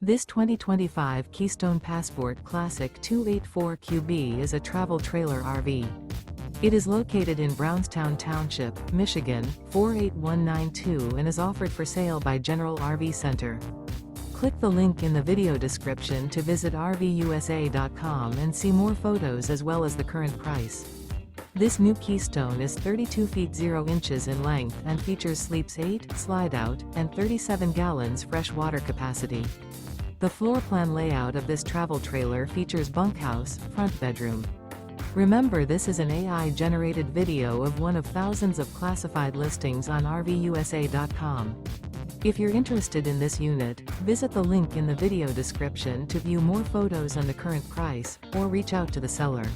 This 2025 Keystone Passport Classic 284QB is a travel trailer RV. It is located in Brownstown Township, Michigan, 48192 and is offered for sale by General RV Center. Click the link in the video description to visit RVUSA.com and see more photos as well as the current price. This new Keystone is 32 feet 0 inches in length and features sleeps 8, Slideout, and 37 gallons fresh water capacity. The floor plan layout of this travel trailer features bunkhouse, front bedroom. Remember, this is an AI-generated video of one of thousands of classified listings on RVUSA.com. If you're interested in this unit, visit the link in the video description to view more photos and the current price, or reach out to the seller.